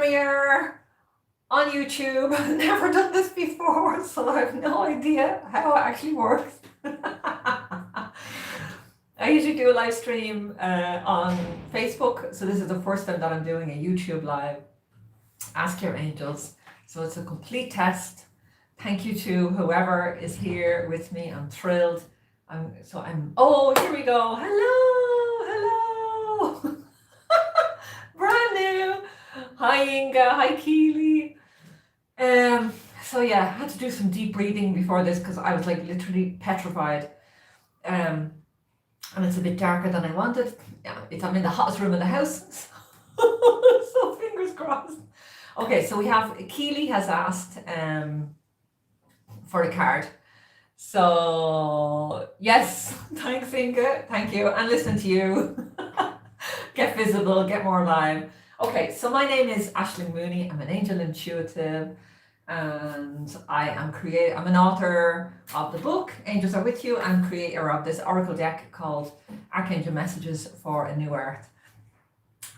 premiere on YouTube. I've never done this before, so I have no idea how it actually works. I usually do a live stream on Facebook, so this is the first time that I'm doing a YouTube live. Ask Your Angels. So it's a complete test. Thank you to whoever is here with me. I'm thrilled. Oh, here we go. Hello. Brand new. Hi Inga, hi Keely. So yeah, I had to do some deep breathing before this because I was like literally petrified. And it's a bit darker than I wanted. Yeah, I'm in the hottest room in the house. So fingers crossed. Okay, so we have, Keely has asked for a card. So yes, thanks Inga, thank you, and listen to you. Get visible, get more live. Okay, so my name is Aishling Mooney. I'm an angel intuitive, and I'm an author of the book Angels Are With You, and creator of this oracle deck called Archangel Messages for a New Earth.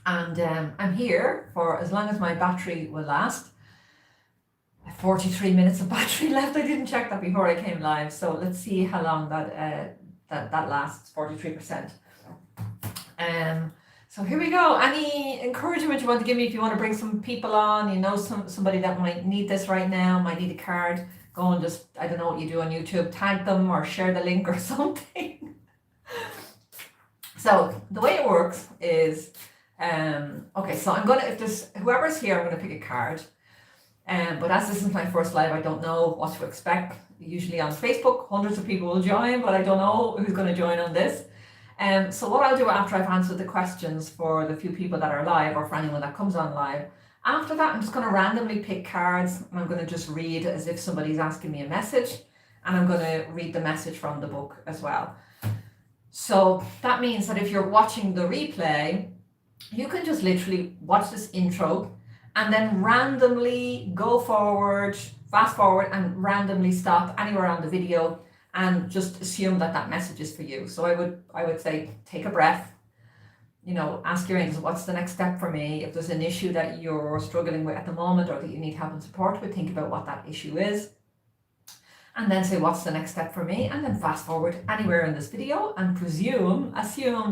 And I'm here for as long as my battery will last. 43 minutes of battery left. I didn't check that before I came live, so let's see how long that lasts. 43%. So here we go. Any encouragement you want to give me? If you want to bring some people on, you know, somebody that might need this right now, might need a card, go and just, I don't know what you do on YouTube, tag them or share the link or something. So the way it works is, okay, so I'm gonna, if there's whoever's here, I'm gonna pick a card. But as this is my first live, I don't know what to expect. Usually on Facebook, hundreds of people will join, but I don't know who's going to join on this. So what I'll do after I've answered the questions for the few people that are live, or for anyone that comes on live, after that I'm just going to randomly pick cards, and I'm going to just read as if somebody's asking me a message, and I'm going to read the message from the book as well. So that means that if you're watching the replay, you can just literally watch this intro and then randomly go forward, fast forward, and randomly stop anywhere on the video and just assume that that message is for you. So I would say, take a breath, you know, ask your angels, what's the next step for me? If there's an issue that you're struggling with at the moment or that you need help and support with, think about what that issue is. And then say, what's the next step for me? And then fast forward anywhere in this video and assume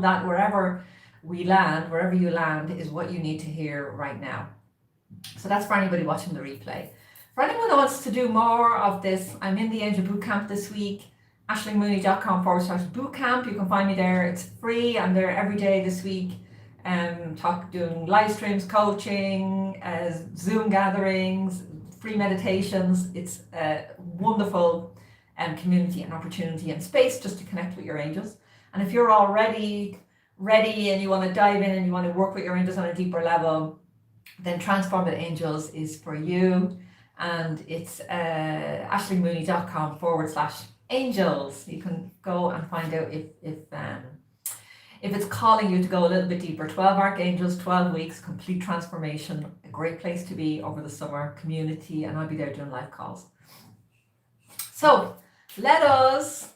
that wherever you land is what you need to hear right now. So that's for anybody watching the replay. For anyone that wants to do more of this, I'm in the Angel Bootcamp this week, ashlingmooney.com/bootcamp. You can find me there. It's free. I'm there every day this week, doing live streams, coaching, Zoom gatherings, free meditations. It's a wonderful community and opportunity and space just to connect with your angels. And if you're already ready and you want to dive in and you want to work with your angels on a deeper level, then Transformed Angels is for you, and it's ashlingmooney.com/angels. You can go and find out if it's calling you to go a little bit deeper. 12 Archangels, 12 weeks, complete transformation, a great place to be over the summer, community, and I'll be there doing live calls. So let us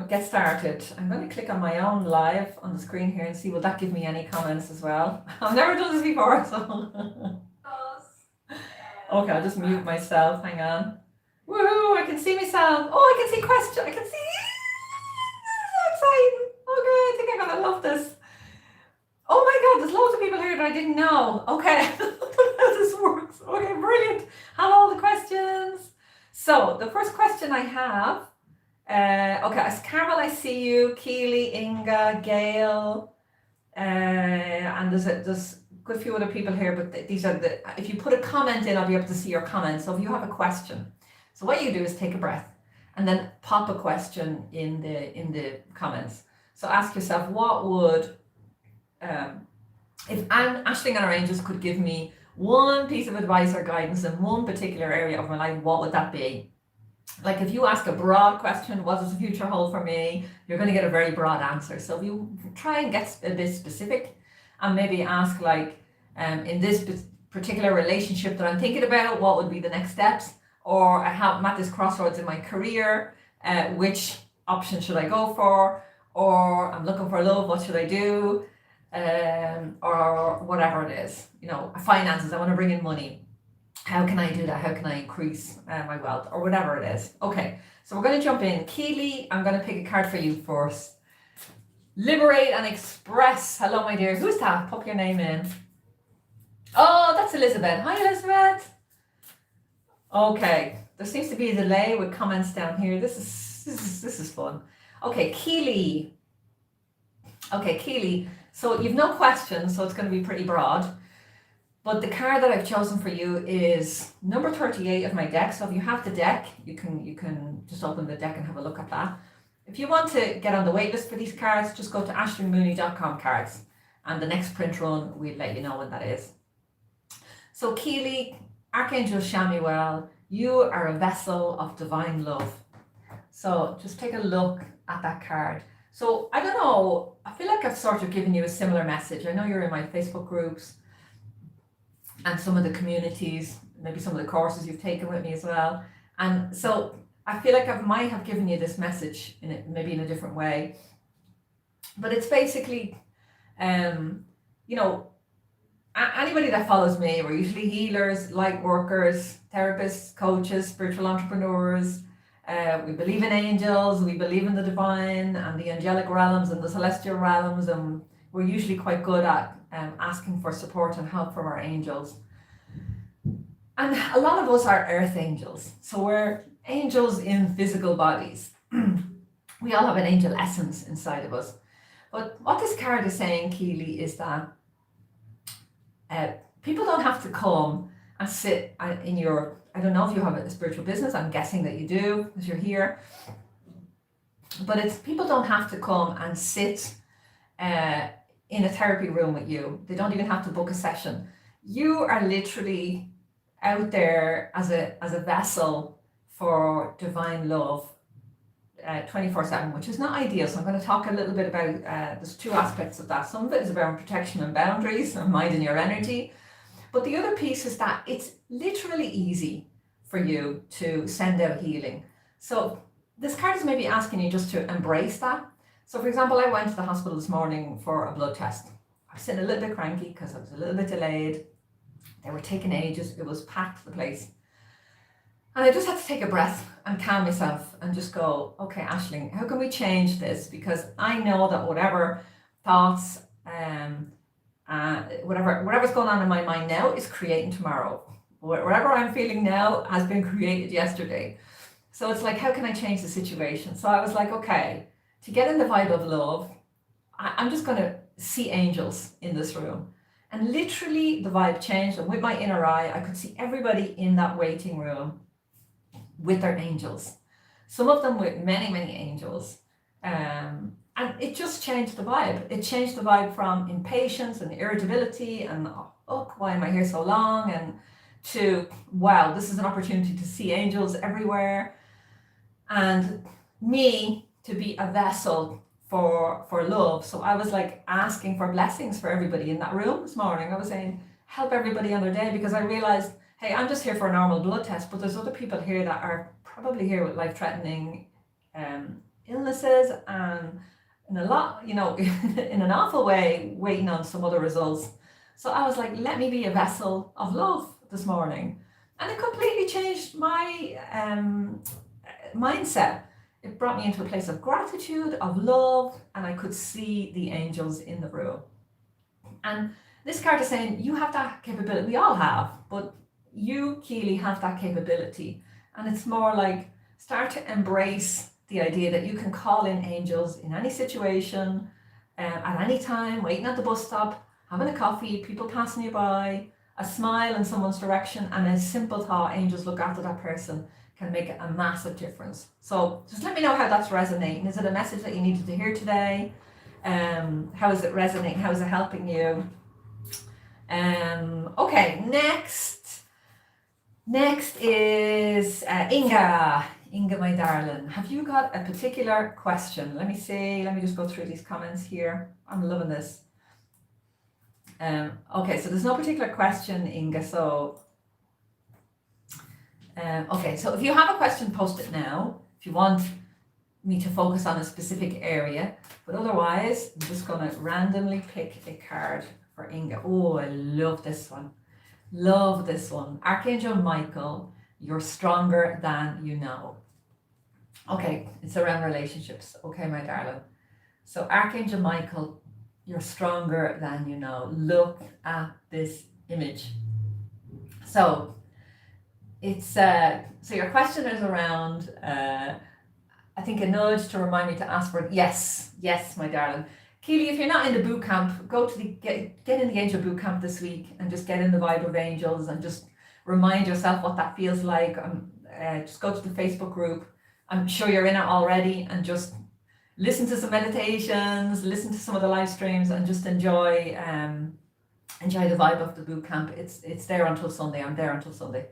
get started. I'm going to click on my own live on the screen here and see, will that give me any comments as well? I've never done this before, so. Okay, I'll just mute myself. Hang on. Woohoo! I can see myself. Oh, I can see questions. I can see. This is so exciting. Okay, I think I'm going to love this. Oh my God, there's loads of people here that I didn't know. Okay, how this works. Okay, brilliant. Have all the questions. So the first question I have. Okay, as Carmel, I see you, Keely, Inga, Gail, and there's a good few other people here, but these are if you put a comment in, I'll be able to see your comments. So if you have a question, so what you do is take a breath and then pop a question in the comments. So ask yourself, what would, if Aishling and our angels could give me one piece of advice or guidance in one particular area of my life, what would that be? Like if you ask a broad question, what does the future hold for me? You're going to get a very broad answer. So if you try and get a bit specific and maybe ask like, in this particular relationship that I'm thinking about, what would be the next steps? Or I'm at this crossroads in my career, which option should I go for? Or I'm looking for love, what should I do? or whatever it is, finances, I want to bring in money. How can I do that? How can I increase my wealth, or whatever it is? Okay, so we're going to jump in. Keely, I'm going to pick a card for you first. Liberate and express. Hello, my dear. Who's that? Pop your name in. Oh, that's Elizabeth. Hi, Elizabeth. Okay, there seems to be a delay with comments down here. This is fun. Okay, Keely. Okay, Keely. So you've no questions, so it's going to be pretty broad. But the card that I've chosen for you is number 38 of my deck. So if you have the deck, you can just open the deck and have a look at that. If you want to get on the waitlist for these cards, just go to AishlingMooney.com cards, and the next print run, we'll let you know when that is. So Keely, Archangel Shamuel, you are a vessel of divine love. So just take a look at that card. So I don't know, I feel like I've sort of given you a similar message. I know you're in my Facebook groups and some of the communities, maybe some of the courses you've taken with me as well. And so I feel like I might have given you this message maybe in a different way. But it's basically, anybody that follows me, we're usually healers, light workers, therapists, coaches, spiritual entrepreneurs. We believe in angels, we believe in the divine and the angelic realms and the celestial realms, and we're usually quite good at asking for support and help from our angels. And a lot of us are earth angels, so we're angels in physical bodies. We all have an angel essence inside of us. But what this card is saying, Keely, is that people don't have to come and sit in your, I don't know if you have a spiritual business, I'm guessing that you do because you're here. But it's people don't have to come and sit in a therapy room with you. They don't even have to book a session. You are literally out there as a vessel for divine love 24/7, which is not ideal. So I'm going to talk a little bit about, there's two aspects of that. Some of it is about protection and boundaries and minding your energy. But the other piece is that it's literally easy for you to send out healing. So this card is maybe asking you just to embrace that. So for example, I went to the hospital this morning for a blood test. I was sitting a little bit cranky because I was a little bit delayed. They were taking ages. It was packed, the place. And I just had to take a breath and calm myself and just go, okay, Aishling, how can we change this? Because I know that whatever thoughts, whatever's going on in my mind now is creating tomorrow. Whatever I'm feeling now has been created yesterday. So it's like, how can I change the situation? So I was like, okay, to get in the vibe of love, I'm just going to see angels in this room. And literally the vibe changed. And with my inner eye, I could see everybody in that waiting room with their angels. Some of them with many, many angels. And it just changed the vibe. It changed the vibe from impatience and irritability and, oh, why am I here so long? And to, wow, this is an opportunity to see angels everywhere. And me to be a vessel for love. So I was like asking for blessings for everybody in that room this morning. I was saying, help everybody on their day, because I realized, hey, I'm just here for a normal blood test, but there's other people here that are probably here with life-threatening illnesses and in a lot, in an awful way, waiting on some other results. So I was like, let me be a vessel of love this morning. And it completely changed my mindset. It brought me into a place of gratitude, of love, and I could see the angels in the room. And this card is saying, you have that capability. We all have, but you, Keely, have that capability. And it's more like, start to embrace the idea that you can call in angels in any situation, at any time, waiting at the bus stop, having a coffee, people passing you by, a smile in someone's direction, and a simple thought, angels look after that person, can make a massive difference. So just let me know how that's resonating. Is it a message that you needed to hear today? How is it resonating? How is it helping you? Okay, next is Inga. Inga, my darling, have you got a particular question? Let me see. Let me just go through these comments here. I'm loving this. Okay, so there's no particular question, Inga. So, okay, so if you have a question, post it now. If you want me to focus on a specific area, but otherwise, I'm just going to randomly pick a card for Inga. Oh, I love this one. Love this one. Archangel Michael, you're stronger than you know. Okay, it's around relationships. Okay, my darling. So Archangel Michael, you're stronger than you know. Look at this image. So it's so your question is around I think a nudge to remind me to ask for it. Yes, my darling. Keely, if you're not in the boot camp, go to the get in the angel boot camp this week and just get in the vibe of angels and just remind yourself what that feels like. Just go to the Facebook group. I'm sure you're in it already, and just listen to some meditations, listen to some of the live streams, and just enjoy the vibe of the boot camp. It's there until Sunday. I'm there until Sunday.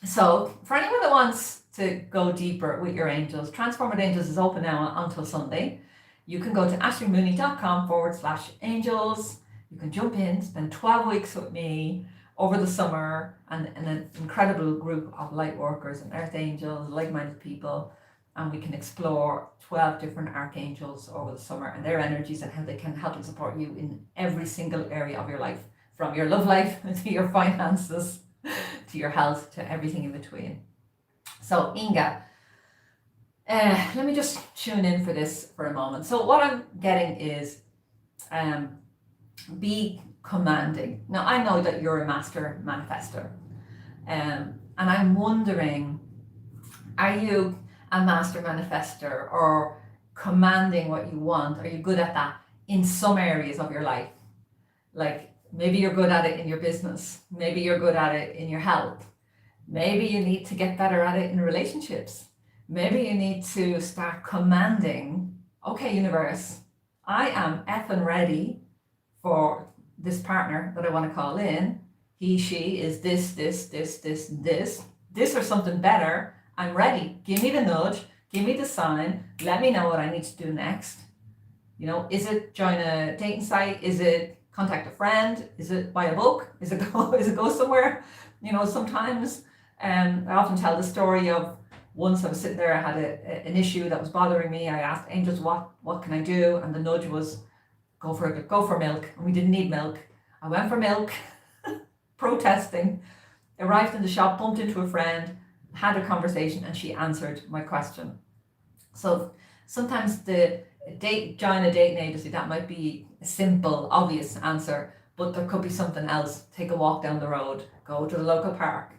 So for anyone that wants to go deeper with your angels, Transform with Angels is open now until Sunday. You can go to ashlingmooney.com/angels. You can jump in, spend 12 weeks with me over the summer, and an incredible group of light workers and earth angels, like-minded people, and we can explore 12 different archangels over the summer and their energies and how they can help and support you in every single area of your life, from your love life to your finances, to your health, to everything in between. So Inga, let me just tune in for this for a moment. So what I'm getting is be commanding. Now I know that you're a master manifestor, and I'm wondering, are you a master manifestor or commanding what you want? Are you good at that in some areas of your life? Like maybe you're good at it in your business, maybe you're good at it in your health, maybe you need to get better at it in relationships, maybe you need to start commanding, okay, universe, I am effing ready for this partner that I want to call in. He, she is this, or something better. I'm ready. Give me the nudge, give me the sign, let me know what I need to do next. You know, is it join a dating site? Is it contact a friend? Is it buy a book? Is it go somewhere? You know, sometimes I often tell the story of once I was sitting there, I had an issue that was bothering me. I asked angels, what can I do? And the nudge was, go for milk. And we didn't need milk. I went for milk, protesting, arrived in the shop, bumped into a friend, had a conversation, and she answered my question. So sometimes join a dating agency, that might be a simple, obvious answer, but there could be something else. Take a walk down the road, go to the local park.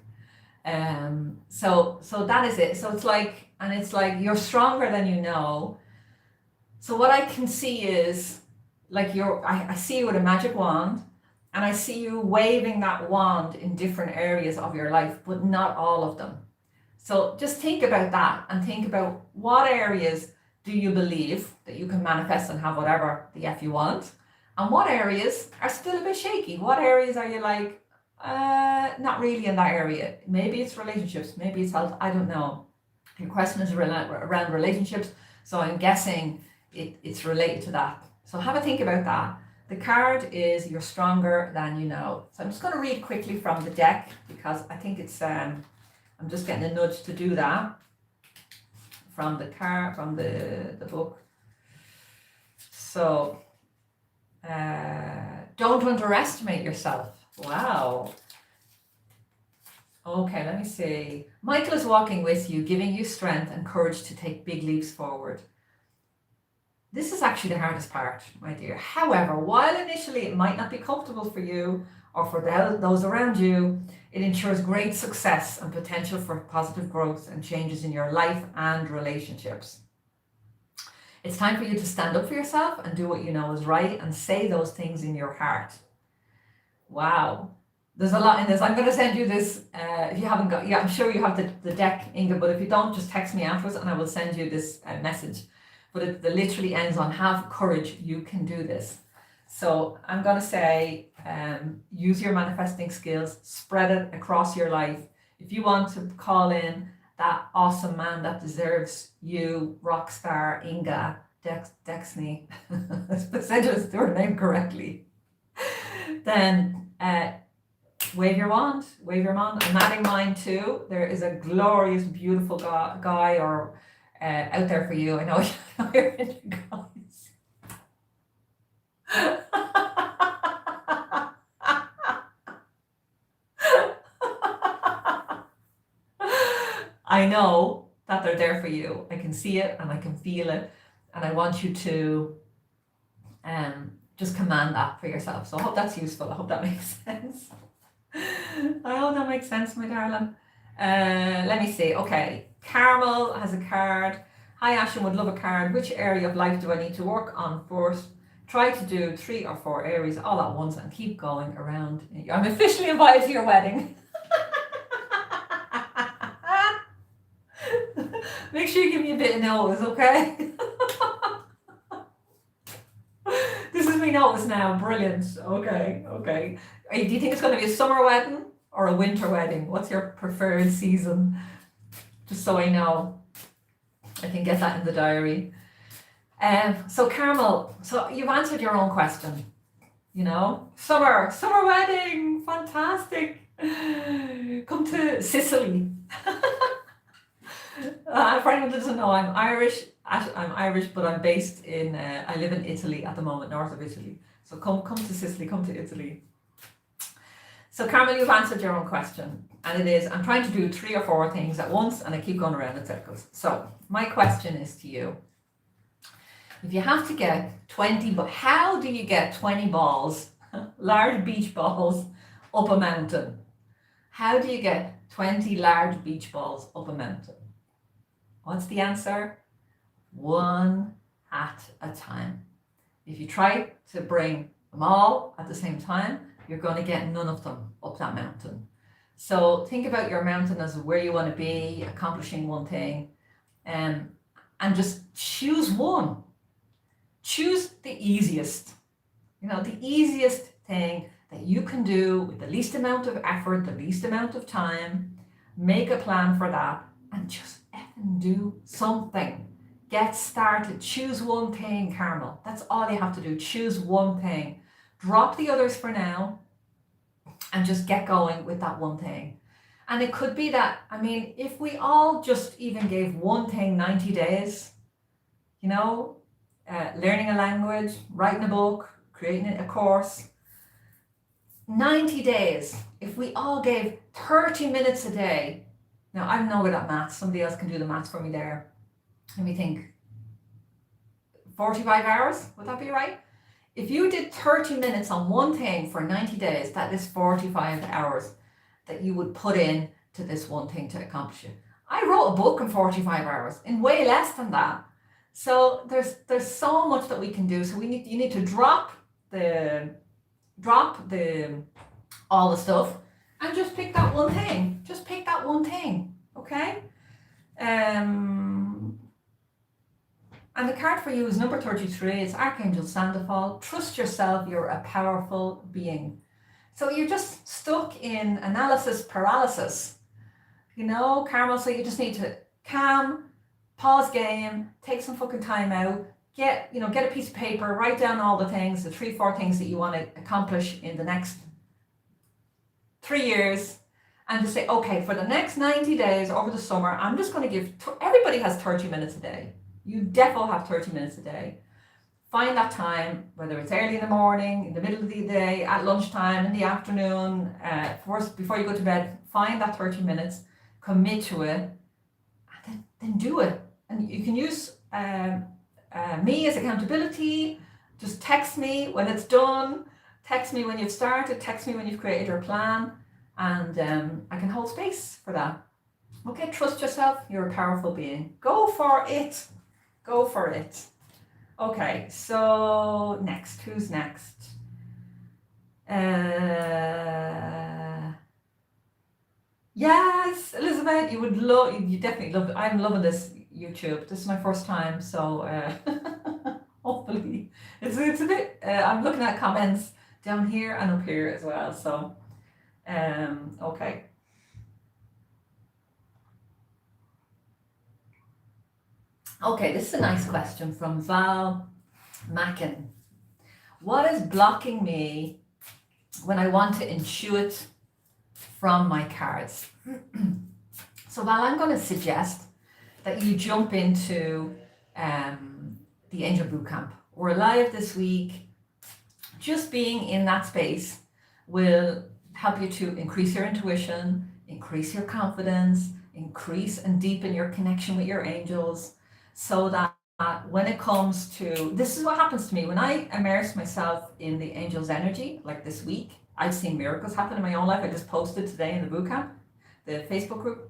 So that is it. So it's like you're stronger than you know. So what I can see is like I see you with a magic wand, and I see you waving that wand in different areas of your life, but not all of them. So just think about that and think about what areas do you believe that you can manifest and have whatever the F you want, and what areas are still a bit shaky. What areas are you like, not really in that area? Maybe it's relationships, maybe it's health, I don't know. Your question is around relationships, so I'm guessing it's related to that. So have a think about that. The card is you're stronger than you know. So I'm just going to read quickly from the deck because I think it's I'm just getting a nudge to do that from the book. So don't underestimate yourself. Wow. Okay, let me see. Michael is walking with you, giving you strength and courage to take big leaps forward. This is actually the hardest part, my dear. However, while initially it might not be comfortable for you or for those around you, it ensures great success and potential for positive growth and changes in your life and relationships. It's time for you to stand up for yourself and do what you know is right and say those things in your heart. Wow. There's a lot in this. I'm going to send you this if you haven't got, I'm sure you have the deck, Inga, but if you don't, just text me afterwards and I will send you this message. But it literally ends on have courage, you can do this. So I'm going to say, use your manifesting skills, spread it across your life. If you want to call in that awesome man that deserves you, rock star Inga Dexney, said her name correctly, then wave your wand. I'm adding mine too. There is a glorious, beautiful guy or out there for you. I know you're into guys. I know that they're there for you. I can see it and I can feel it. And I want you to just command that for yourself. So I hope that's useful. I hope that makes sense. I hope that makes sense, my darling. Let me see. Okay. Carmel has a card. Hi, Aishling, would love a card. Which area of life do I need to work on first? Try to do 3 or 4 areas all at once and keep going around. I'm officially invited to your wedding. Make sure you give me a bit of notice, okay? This is me notice now. Brilliant. Okay. Do you think it's going to be a summer wedding or a winter wedding? What's your preferred season? Just so I know. I can get that in the diary. So Carmel, so you've answered your own question. You know, summer wedding, fantastic. Come to Sicily. For anyone who doesn't know, I'm Irish, but I'm based in, I live in Italy at the moment, north of Italy. So come to Sicily, come to Italy. So Carmel, you've answered your own question. And it is, I'm trying to do 3 or 4 things at once and I keep going around in circles. So my question is to you. If you have to get 20, but how do you get 20 balls, large beach balls, up a mountain? How do you get 20 large beach balls up a mountain? What's the answer? One at a time. If you try to bring them all at the same time, you're going to get none of them up that mountain. So think about your mountain as where you want to be, accomplishing one thing, and just choose one. Choose the easiest, the easiest thing that you can do with the least amount of effort, the least amount of time. Make a plan for that and just effing do something. Get started. Choose one thing, Carmel. That's all you have to do. Choose one thing. Drop the others for now and just get going with that one thing. And it could be that, if we all just even gave one thing 90 days, learning a language, writing a book, creating a course, 90 days, if we all gave 30 minutes a day. Now, I'm no good at maths. Somebody else can do the maths for me there. Let me think. 45 hours, would that be right? If you did 30 minutes on one thing for 90 days, that is 45 hours that you would put in to this one thing to accomplish it. I wrote a book in 45 hours, in way less than that. So there's so much that we can do. So you need to drop all the stuff and just pick that one thing. Just pick that one thing, okay? And the card for you is number 33. It's Archangels Sandoval. Trust yourself. You're a powerful being. So you're just stuck in analysis paralysis, Carmel. So you just need to calm, pause game, take some fucking time out, get a piece of paper, write down all the things, the 3-4 things that you want to accomplish in the next 3 years, and just say, okay, for the next 90 days over the summer, I'm just going to give, everybody has 30 minutes a day. You definitely have 30 minutes a day. Find that time, whether it's early in the morning, in the middle of the day, at lunchtime, in the afternoon, first before you go to bed. Find that 30 minutes, commit to it, and then do it. And you can use me as accountability. Just text me when it's done. Text me when you've started. Text me when you've created your plan, and I can hold space for that. Okay, trust yourself. You're a powerful being. Go for it. Go for it. Okay, so next. Who's next? Yes, Elizabeth, you definitely love it. I'm loving this YouTube. This is my first time, so hopefully it's a bit, I'm looking at comments down here and up here as well, so okay. Okay, this is a nice question from Val Mackin. What is blocking me when I want to intuit from my cards? So Val, I'm going to suggest that you jump into the Angel Bootcamp. We're live this week. Just being in that space will help you to increase your intuition, increase your confidence, increase and deepen your connection with your angels, so that when it comes to, this is what happens to me when I immerse myself in the angels' energy, like this week. I've seen miracles happen in my own life. I just posted today in the bootcamp, the Facebook group.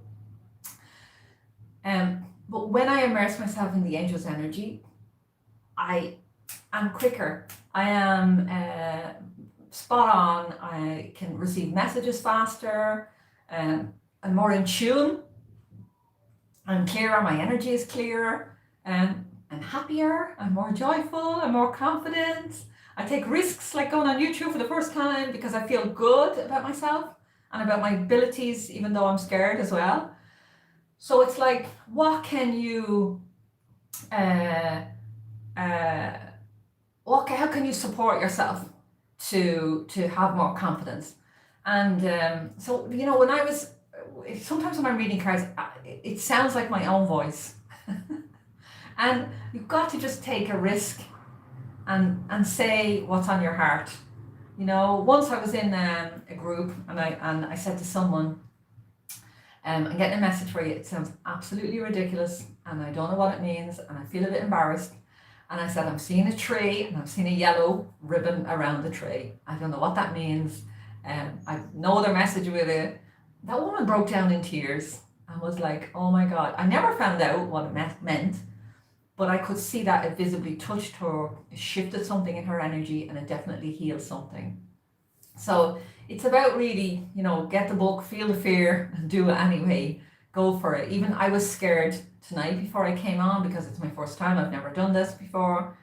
But when I immerse myself in the angels' energy, I am quicker. I am spot on. I can receive messages faster. I'm more in tune. I'm clearer. My energy is clearer. I'm happier. I'm more joyful. I'm more confident. I take risks, like going on YouTube for the first time, because I feel good about myself and about my abilities, even though I'm scared as well. So it's like, what can you how can you support yourself to have more confidence? And so, you know, when I was, sometimes when I'm reading cards, it sounds like my own voice. And you've got to just take a risk and say what's on your heart. You know, once I was in a group and I said to someone, I'm getting a message for you. It sounds absolutely ridiculous and I don't know what it means and I feel a bit embarrassed. And I said, I'm seeing a tree and I'm seeing a yellow ribbon around the tree. I don't know what that means. I no other message with it. That woman broke down in tears and was like, oh my God. I never found out what it meant, but I could see that it visibly touched her, it shifted something in her energy, and it definitely healed something. So it's about really, you know, get the book, feel the fear, and do it anyway. Go for it. Even I was scared tonight before I came on because it's my first time. I've never done this before.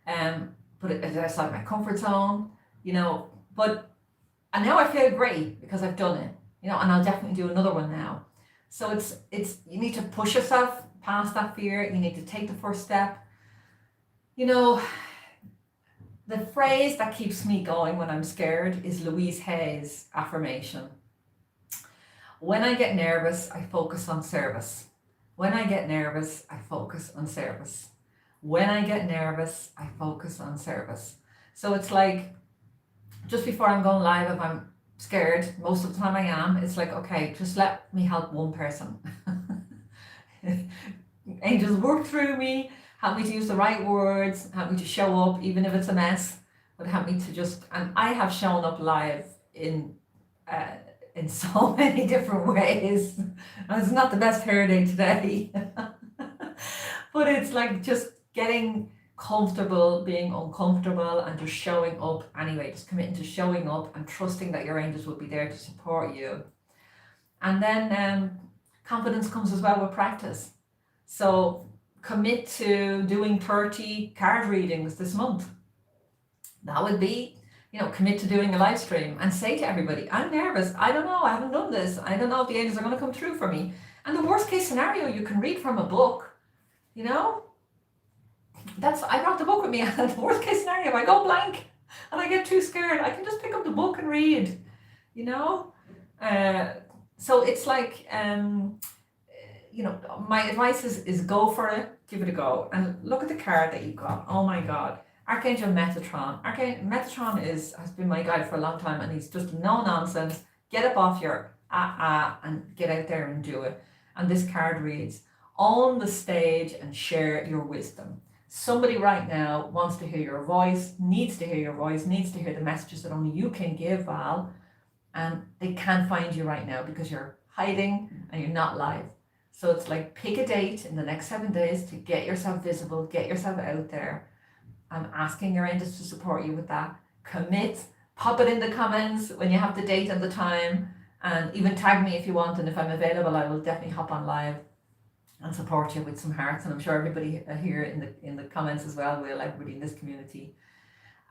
But it's outside my comfort zone, you know. And now I feel great because I've done it, you know, and I'll definitely do another one now. So it's you need to push yourself past that fear. You need to take the first step. You know, the phrase that keeps me going when I'm scared is Louise Hay's affirmation. When I get nervous, I focus on service. When I get nervous, I focus on service. When I get nervous, I focus on service. So it's like, just before I'm going live, if I'm scared, most of the time I am, it's like, okay, just let me help one person. Angels work through me, help me to use the right words, help me to show up, even if it's a mess, but help me to just, and I have shown up live in so many different ways. And it's not the best hair day today, but it's like just getting comfortable being uncomfortable and just showing up anyway, just committing to showing up and trusting that your angels will be there to support you. And then confidence comes as well with practice. So commit to doing 30 card readings this month. That would be, you know, commit to doing a live stream and say to everybody, I'm nervous, I don't know, I haven't done this, I don't know if the angels are going to come through for me. And the worst case scenario, you can read from a book, you know. I brought the book with me, and the worst case scenario, if I go blank and I get too scared, I can just pick up the book and read, you know. So it's like, you know, my advice is go for it, give it a go, and look at the card that you got. Oh my God, Archangel Metatron. Metatron has been my guide for a long time, and he's just no nonsense. Get up off your and get out there and do it. And this card reads, own the stage and share your wisdom. Somebody right now wants to hear your voice, needs to hear your voice, needs to hear the messages that only you can give, Val, and they can't find you right now because you're hiding and you're not live. So it's like, pick a date in the next 7 days to get yourself visible, get yourself out there. I'm asking your angels to support you with that. Commit, pop it in the comments when you have the date and the time, and even tag me if you want, and if I'm available, I will definitely hop on live and support you with some hearts. And I'm sure everybody here in the comments as well will, everybody in this community.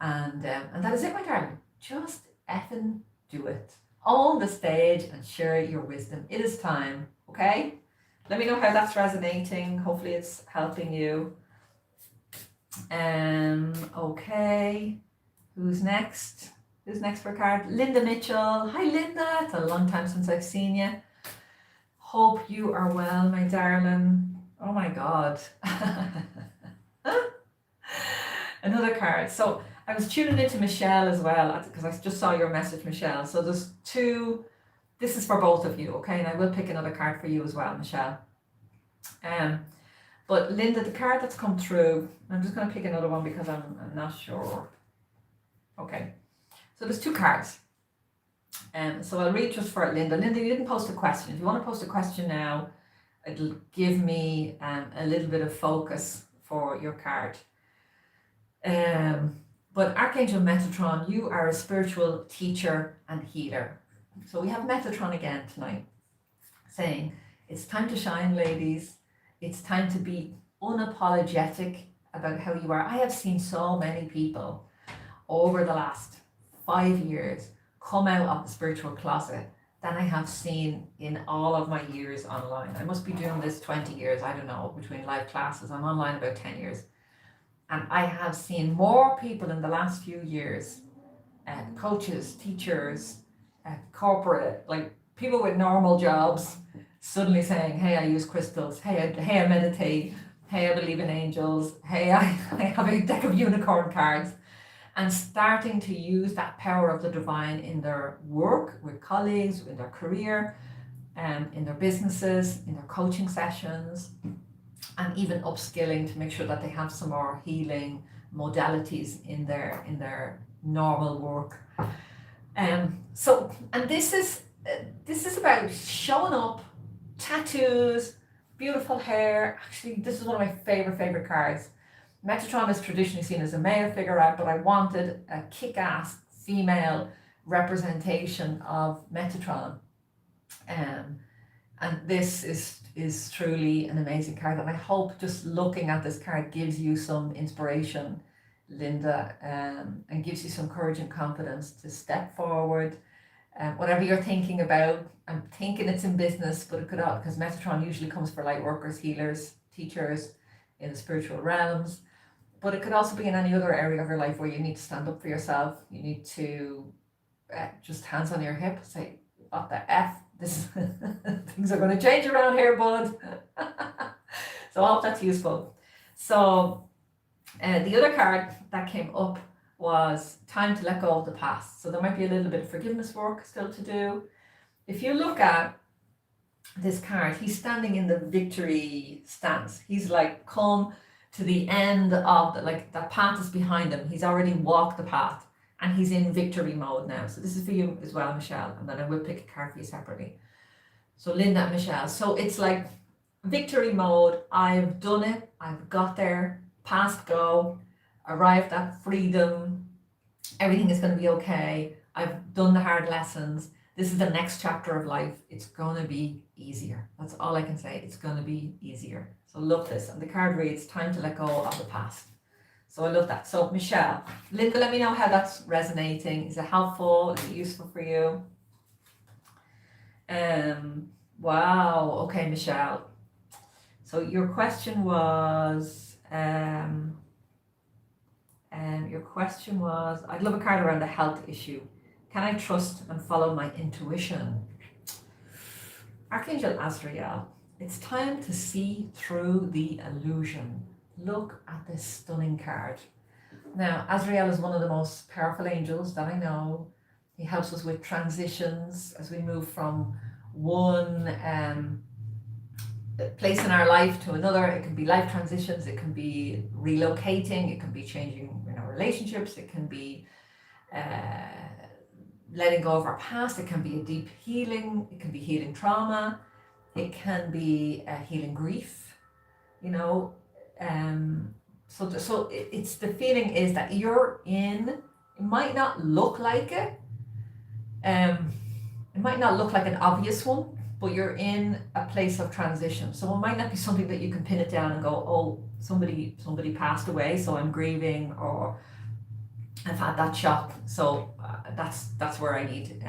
And that is it, my darling. Just effing do it. Own the stage and share your wisdom. It is time, okay? Let me know how that's resonating. Hopefully it's helping you. Okay. Who's next? Who's next for a card? Linda Mitchell. Hi, Linda. It's a long time since I've seen you. Hope you are well, my darling. Oh my God. Another card. So I was tuning into Michelle as well because I just saw your message, Michelle. So there's two. This is for both of you, okay? And I will pick another card for you as well, Michelle. But Linda, the card that's come through, I'm just going to pick another one because I'm not sure. Okay. So there's two cards. So I'll read just for Linda. Linda, you didn't post a question. If you want to post a question now, it'll give me a little bit of focus for your card. But Archangel Metatron, you are a spiritual teacher and healer. So we have Metatron again tonight, saying, it's time to shine, ladies. It's time to be unapologetic about how you are. I have seen so many people over the last 5 years come out of the spiritual closet than I have seen in all of my years online. I must be doing this 20 years, I don't know, between live classes. I'm online about 10 years. And I have seen more people in the last few years, coaches, teachers, corporate, like people with normal jobs, suddenly saying, hey, I use crystals, hey, I meditate, hey, I believe in angels, hey, I have a deck of unicorn cards, and starting to use that power of the divine in their work with colleagues, in their career, in their businesses, in their coaching sessions, and even upskilling to make sure that they have some more healing modalities in their normal work. So this is about showing up, tattoos, beautiful hair. Actually, this is one of my favorite cards. Metatron is traditionally seen as a male figure, but I wanted a kick-ass female representation of Metatron. And this is truly an amazing card, and I hope just looking at this card gives you some inspiration, Linda, and gives you some courage and confidence to step forward. Whatever you're thinking about, I'm thinking it's in business, but it could all, because Metatron usually comes for light workers, healers, teachers in the spiritual realms, but it could also be in any other area of your life where you need to stand up for yourself. You need to just hands on your hip, say, what the F? This things are going to change around here, bud. So I hope that's useful. So the other card that came up was time to let go of the past. So there might be a little bit of forgiveness work still to do. If you look at this card, he's standing in the victory stance. He's like come to the end of the path is behind him. He's already walked the path and he's in victory mode now. So this is for you as well, Michelle, and then I will pick a card for you separately. So Linda and Michelle. So it's like victory mode. I've done it. I've got there. Past go. Arrived at freedom. Everything is going to be okay. I've done the hard lessons. This is the next chapter of life. It's going to be easier. That's all I can say. It's going to be easier. So love this. And the card reads, time to let go of the past. So I love that. So Michelle, Linda, let me know how that's resonating. Is it helpful? Is it useful for you? Wow. Okay, Michelle. So your question was, I'd love a card around a health issue. Can I trust and follow my intuition? Archangel Azrael, it's time to see through the illusion. Look at this stunning card. Now, Azrael is one of the most powerful angels that I know. He helps us with transitions as we move from one place in our life to another. It can be life transitions, it can be relocating, it can be changing in our relationships, it can be letting go of our past, it can be a deep healing, it can be healing trauma, it can be healing grief, you know. So it's the feeling is that you're in, it might not look like it, it might not look like an obvious one, but you're in a place of transition. So it might not be something that you can pin it down and go, oh, somebody passed away, so I'm grieving, or I've had that shock, so that's where I need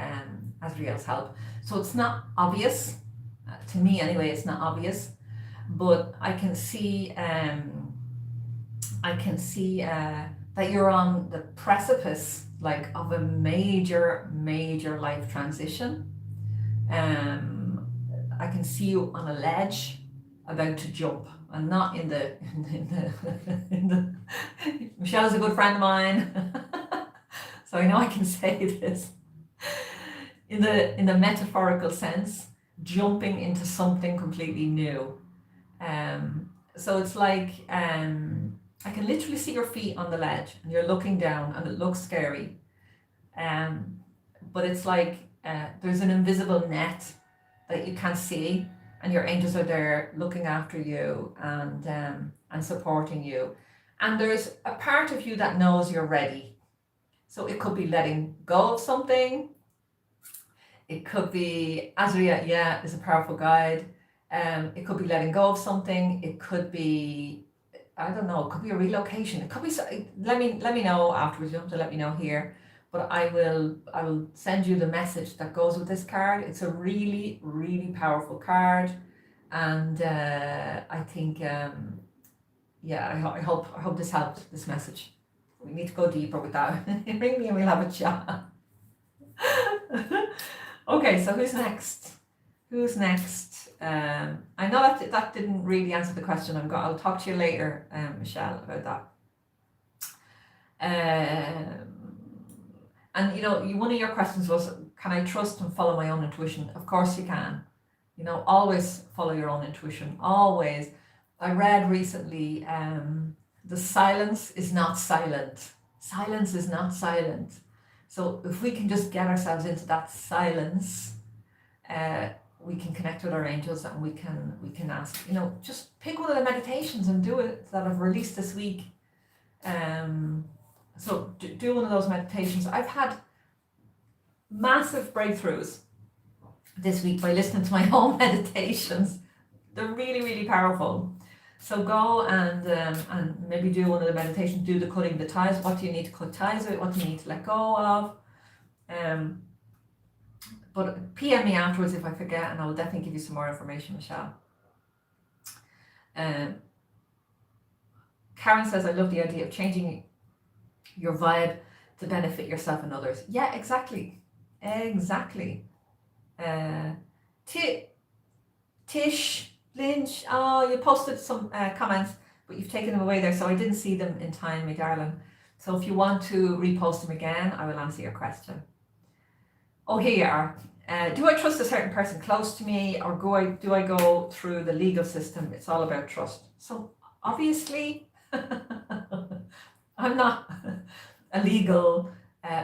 Azrael's help. So it's not obvious, to me anyway, it's not obvious, but I can see that you're on the precipice like of a major life transition. I can see you on a ledge about to jump. and not in the, in the Michelle is a good friend of mine, so I know I can say this, in the metaphorical sense, jumping into something completely new. So it's like, I can literally see your feet on the ledge and you're looking down and it looks scary. But it's like there's an invisible net that you can't see, and your angels are there looking after you and supporting you. And there's a part of you that knows you're ready. So it could be letting go of something. It could be, Azria, is a powerful guide. It could be letting go of something. It could be, I don't know, it could be a relocation. It could be, let me know afterwards. You don't have to let me know here, but I will send you the message that goes with this card. It's a really, really powerful card. And I think, I hope this helped, this message. We need to go deeper with that. Ring me and we'll have a chat. Okay, so who's next? I know that didn't really answer the question. I'll talk to you later, Michelle, about that. And one of your questions was, can I trust and follow my own intuition? Of course you can. Always follow your own intuition. Always. I read recently, the silence is not silent. Silence is not silent. So if we can just get ourselves into that silence, we can connect with our angels, and we can ask, just pick one of the meditations and do it that I've released this week. So do one of those meditations. I've had massive breakthroughs this week by listening to my own meditations. They're really, really powerful. So go and maybe do one of the meditations, do the cutting the ties. What do you need to cut ties with? What do you need to let go of? But PM me afterwards if I forget, and I will definitely give you some more information, Michelle. Karen says, I love the idea of changing your vibe to benefit yourself and others. Yeah, exactly. Tish Lynch, you posted some comments, but you've taken them away there, so I didn't see them in time, my darling. So if you want to repost them again, I will answer your question. Oh, here you are. Do I trust a certain person close to me, or do I go through the legal system? It's all about trust. So obviously, I'm not a legal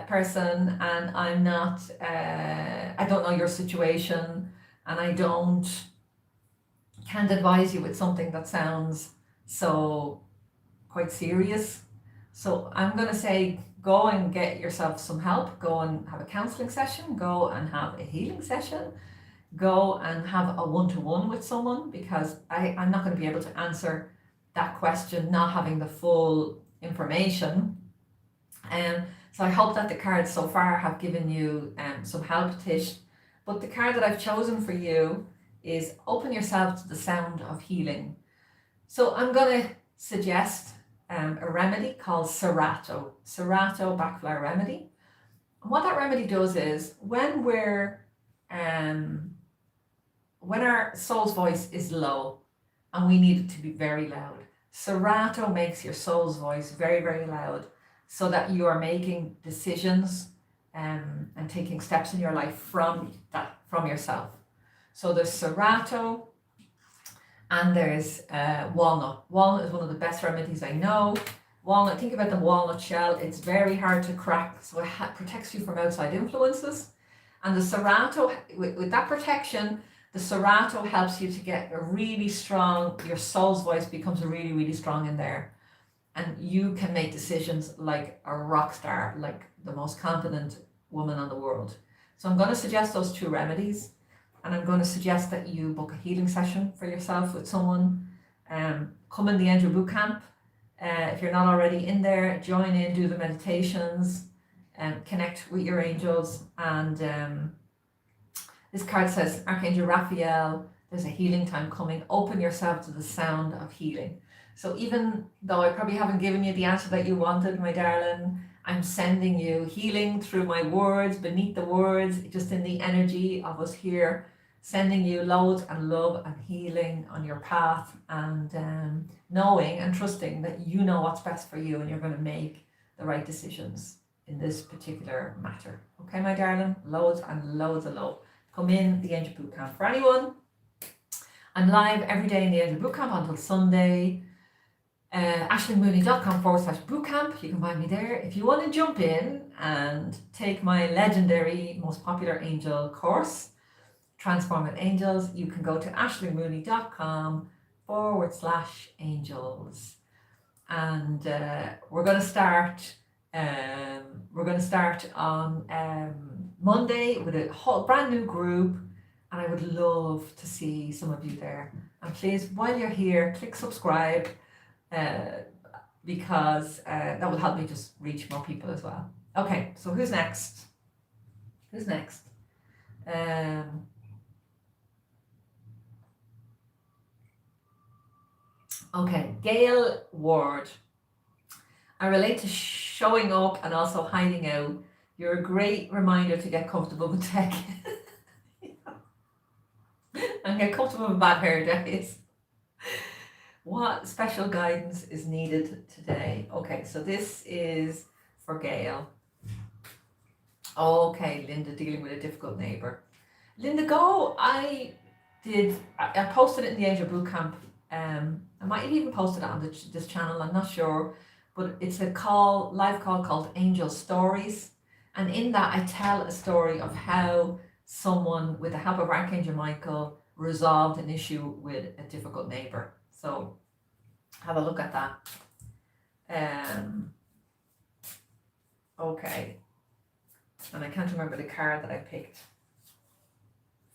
person, and I'm not, I don't know your situation, and I can't advise you with something that sounds so quite serious. So I'm going to say, go and get yourself some help. Go and have a counseling session. Go and have a healing session. Go and have a one-to-one with someone, because I'm not going to be able to answer that question not having the full information. So I hope that the cards so far have given you some help, Tish. But the card that I've chosen for you is open yourself to the sound of healing. So I'm going to suggest a remedy called Serato backflower remedy. And what that remedy does is, when our soul's voice is low and we need it to be very loud, Serato makes your soul's voice very, very loud, so that you are making decisions and taking steps in your life from yourself. So there's Serato, and there's walnut. Walnut is one of the best remedies I know. Walnut, think about the walnut shell. It's very hard to crack, so it protects you from outside influences. And the Serato, with that protection, the Serato helps you to get a really strong, your soul's voice becomes really, really strong in there. And you can make decisions like a rock star, like the most confident woman on the world. So I'm going to suggest those two remedies. And I'm going to suggest that you book a healing session for yourself with someone. Come in the Angel Bootcamp. If you're not already in there, join in, do the meditations, connect with your angels. And this card says, Archangel Raphael, there's a healing time coming. Open yourself to the sound of healing. So even though I probably haven't given you the answer that you wanted, my darling, I'm sending you healing through my words, beneath the words, just in the energy of us here sending you loads and love and healing on your path, and knowing and trusting that you know what's best for you and you're going to make the right decisions in this particular matter. Okay, my darling, loads and loads of love. Come in the Angel Bootcamp. For anyone, I'm live every day in the Angel Bootcamp until Sunday. AishlingMooney.com/bootcamp. You can find me there. If you want to jump in and take my legendary, most popular angel course, Transform with Angels, you can go to AishlingMooney.com/angels. And we're going to start. We're going to start on Monday with a whole brand new group, and I would love to see some of you there. And please, while you're here, click subscribe, because that will help me just reach more people as well. Okay, so who's next? Who's next? Okay, Gail Ward. I relate to showing up and also hiding out. You're a great reminder to get comfortable with tech. And get comfortable with bad hair days. What special guidance is needed today? Okay, so this is for Gail. Okay, Linda, dealing with a difficult neighbour. Linda, go. I posted it in the Angel Bootcamp. I might have even posted it on this channel, I'm not sure. But it's a live call called Angel Stories. And in that, I tell a story of how someone, with the help of Archangel Michael, resolved an issue with a difficult neighbour. So have a look at that. Okay. And I can't remember the card that I picked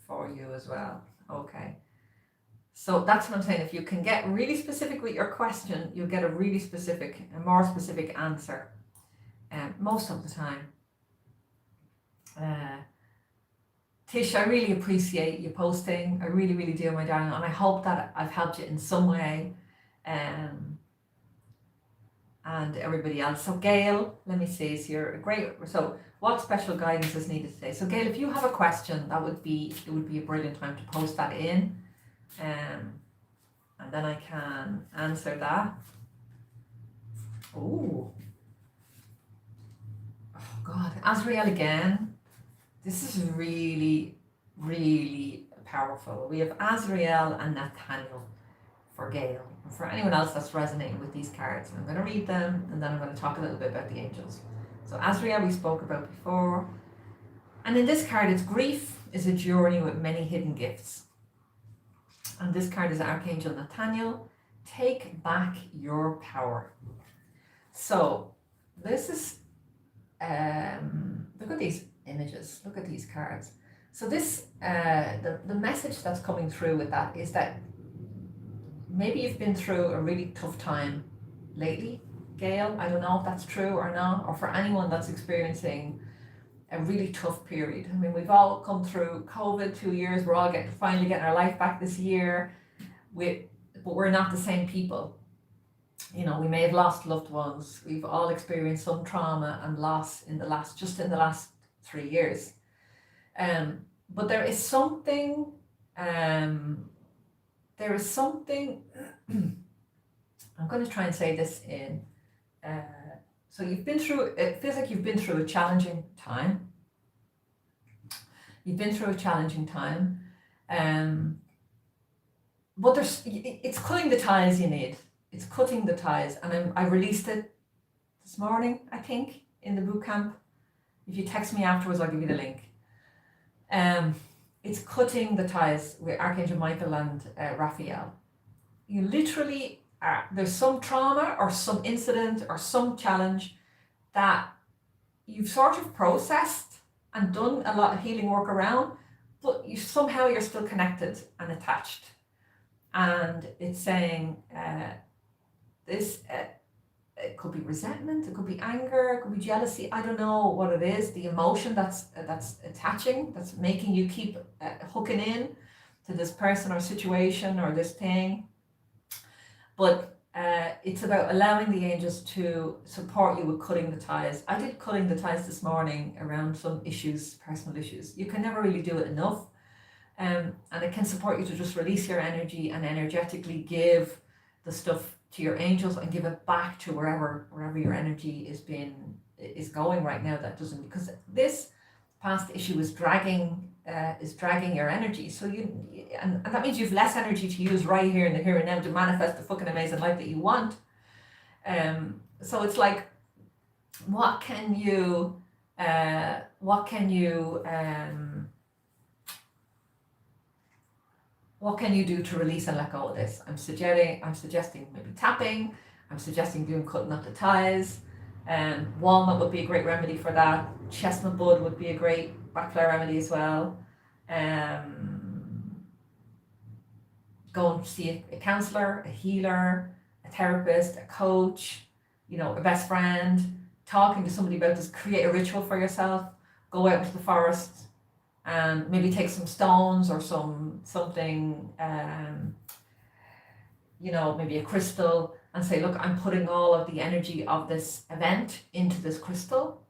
for you as well. Okay. So that's what I'm saying. If you can get really specific with your question, you'll get a more specific answer most of the time. Tish, I really appreciate you posting. I really, really do, my darling. And I hope that I've helped you in some way. And everybody else. So Gail, let me see. So what special guidance is needed today? So Gail, if you have a question, it would be a brilliant time to post that in. And then I can answer that. Oh God, Azrael again. This is really, really powerful. We have Azrael and Nathaniel for Gail. And for anyone else that's resonating with these cards, I'm going to read them and then I'm going to talk a little bit about the angels. So Azrael we spoke about before. And in this card, it's grief is a journey with many hidden gifts. And this card is Archangel Nathaniel. Take back your power. So this is, look at these images, look at these cards. So this, the message that's coming through with that is that maybe you've been through a really tough time lately, Gail. I don't know if that's true or not, or for anyone that's experiencing a really tough period. I mean, we've all come through COVID 2 years. We're all finally getting our life back this year. But we're not the same people. You know, we may have lost loved ones. We've all experienced some trauma and loss in the last 3 years. But there is something. I'm going to try and say this in. So it feels like you've been through a challenging time. But it's cutting the ties you need. It's cutting the ties. And I released it this morning, I think, in the boot camp. If you text me afterwards, I'll give you the link. It's cutting the ties with Archangel Michael and Raphael. You literally there's some trauma or some incident or some challenge that you've sort of processed and done a lot of healing work around, but you're still connected and attached. And it's saying this, it could be resentment, it could be anger, it could be jealousy. I don't know what it is. The emotion that's attaching, that's making you keep hooking in to this person or situation or this thing. But it's about allowing the angels to support you with cutting the ties. I did cutting the ties this morning around some issues, personal issues. You can never really do it enough. And it can support you to just release your energy and energetically give the stuff to your angels and give it back to wherever your energy is going right now. That doesn't, because this past issue is dragging your energy. So and that means you've less energy to use right here in the here and now to manifest the fucking amazing life that you want. So it's like, what can you do to release and let go of this? I'm suggesting maybe tapping. I'm suggesting cutting up the ties. Walnut would be a great remedy for that. Chestnut bud would be a great backflare remedy as well. Go and see a counselor, a healer, a therapist, a coach, a best friend. Talking to somebody about this. Create a ritual for yourself. Go out into the forest and maybe take some stones or something, maybe a crystal, and say, look, I'm putting all of the energy of this event into this crystal,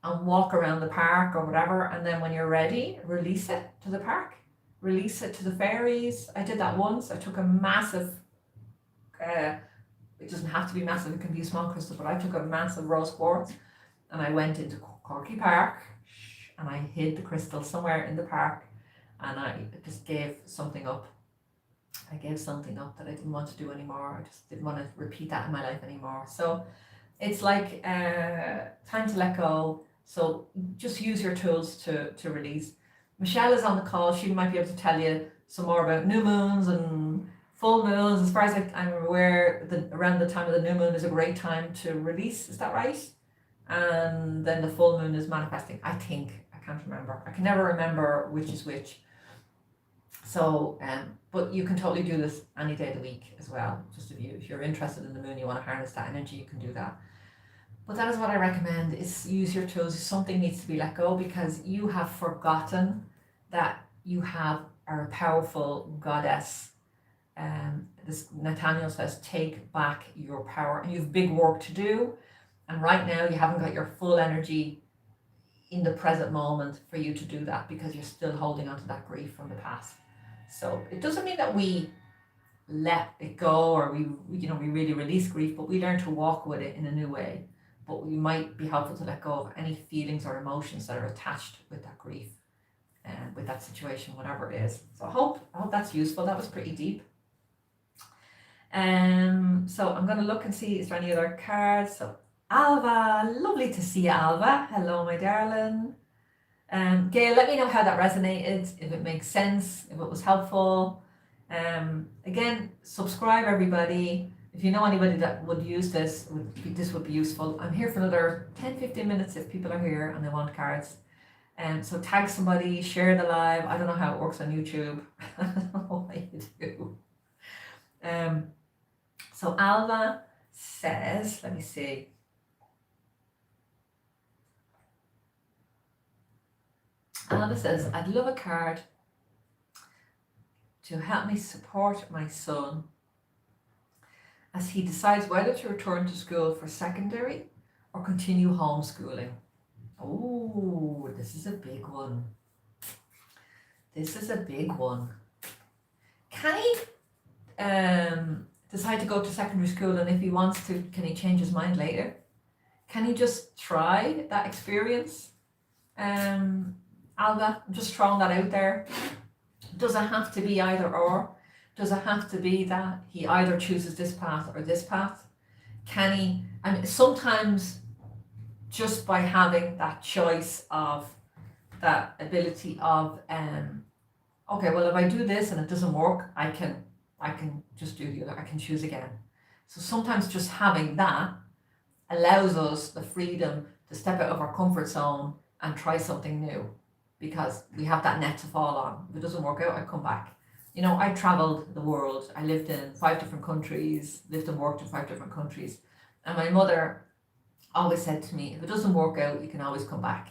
and walk around the park or whatever, and then when you're ready, release it to the park, release it to the fairies. I did that once. I took a massive, it doesn't have to be massive, it can be a small crystal, but I took a massive rose quartz and I went into Corky Park and I hid the crystal somewhere in the park, and I just gave something up. I gave something up that I didn't want to do anymore. I just didn't want to repeat that in my life anymore. So it's like time to let go. So just use your tools to release. Michelle is on the call. She might be able to tell you some more about new moons and full moons. As far as I'm aware, around the time of the new moon is a great time to release. Is that right? And then the full moon is manifesting. I think. I can't remember. I can never remember which is which. So, but you can totally do this any day of the week as well. Just if you're interested in the moon, you want to harness that energy, you can do that. But that is what I recommend, is use your tools. Something needs to be let go, because you have forgotten that you are a powerful goddess. This Nathaniel says, take back your power. And you have big work to do. And right now you haven't got your full energy in the present moment for you to do that, because you're still holding on to that grief from the past. So it doesn't mean that we let it go, or we really release grief, but we learn to walk with it in a new way. But we might be helpful to let go of any feelings or emotions that are attached with that grief and with that situation, whatever it is. So I hope that's useful. That was pretty deep. So I'm going to look and see, is there any other cards? So Alva, lovely to see you, Alva. Hello, my darling. Gail, let me know how that resonated, if it makes sense, if it was helpful. Again, subscribe, everybody. If you know anybody that would use this, this would be useful. I'm here for another 10-15 minutes if people are here and they want cards. So tag somebody, share the live. I don't know how it works on YouTube. I don't know what you do. So Alva says, let me see. Alva says, I'd love a card to help me support my son as he decides whether to return to school for secondary or continue homeschooling. Oh, this is a big one. This is a big one. Can he decide to go to secondary school, and if he wants to, can he change his mind later? Can he just try that experience? Alva, I'm just throwing that out there. Does it have to be either or? Does it have to be that he either chooses this path or this path? Can he, I mean, sometimes just by having that choice of that ability of, okay, well, if I do this and it doesn't work, I can just do the other, I can choose again. So sometimes just having that allows us the freedom to step out of our comfort zone and try something new, because we have that net to fall on. If it doesn't work out, I come back. You know, I traveled the world. I lived in 5 different countries, lived and worked in 5 different countries. And my mother always said to me, if it doesn't work out, you can always come back.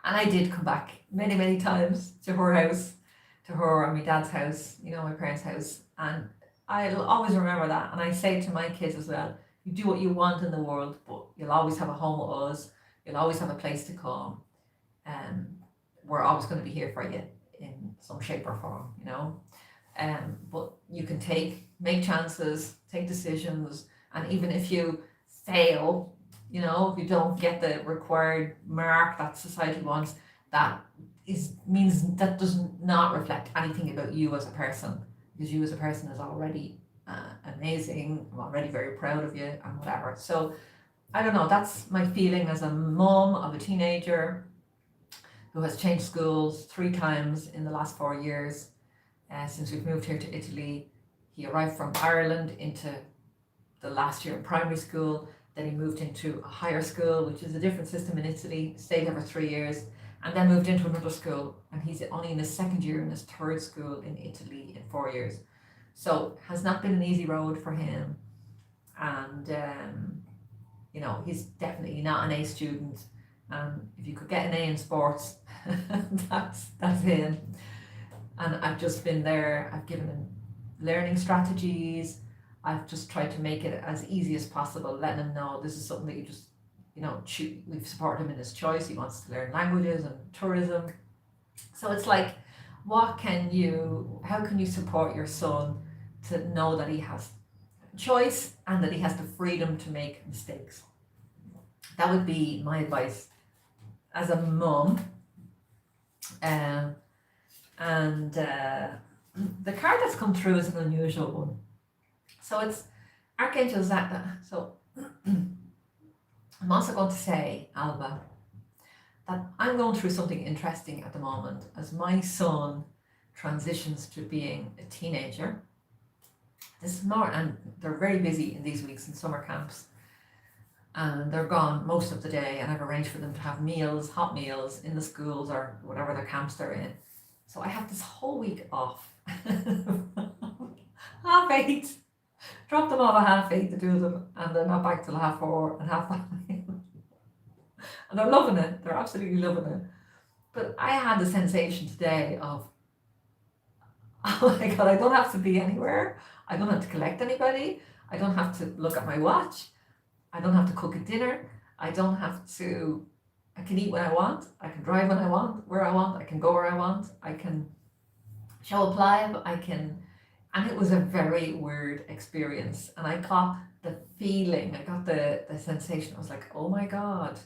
And I did come back many, many times to her house, to her and my dad's house, you know, my parents' house. And I'll always remember that. And I say to my kids as well, you do what you want in the world, but you'll always have a home with us. You'll always have a place to come. And we're always going to be here for you in some shape or form, you know. But you can make chances, take decisions, and even if you fail, you know, if you don't get the required mark that society wants, that means that does not reflect anything about you as a person, because you as a person is already amazing. I'm already very proud of you and whatever. So I don't know, that's my feeling as a mum of a teenager who has changed schools 3 times in the last 4 years since we've moved here to Italy. He arrived from Ireland into the last year in primary school, then he moved into a higher school, which is a different system in Italy, stayed there for 3 years, and then moved into another school, and he's only in his 2nd year in his 3rd school in Italy in 4 years. So has not been an easy road for him, and you know, he's definitely not an A student. If you could get an A in sports, that's him. And I've just been there, I've given him learning strategies, I've just tried to make it as easy as possible, letting him know this is something that you just, you know, we've supported him in his choice. He wants to learn languages and tourism. So it's like, how can you support your son to know that he has choice and that he has the freedom to make mistakes? That would be my advice as a mum. The card that's come through is an unusual one. So it's Archangels. So I'm also going to say, Alba, that I'm going through something interesting at the moment as my son transitions to being a teenager. And they're very busy in these weeks in summer camps, and they're gone most of the day, and I've arranged for them to have meals, hot meals in the schools or whatever their camps they're in. So I have this whole week off. 8:30. Drop them off at 8:30 to do them, and they're not back till 4:30 and 5:30. And they're loving it. They're absolutely loving it. But I had the sensation today of, oh my God, I don't have to be anywhere. I don't have to collect anybody. I don't have to look at my watch. I don't have to cook a dinner. I can eat when I want. I can drive when I want, where I want. I can go where I want. I can show up live. And it was a very weird experience. And I got the feeling, I got the sensation. I was like, oh my God,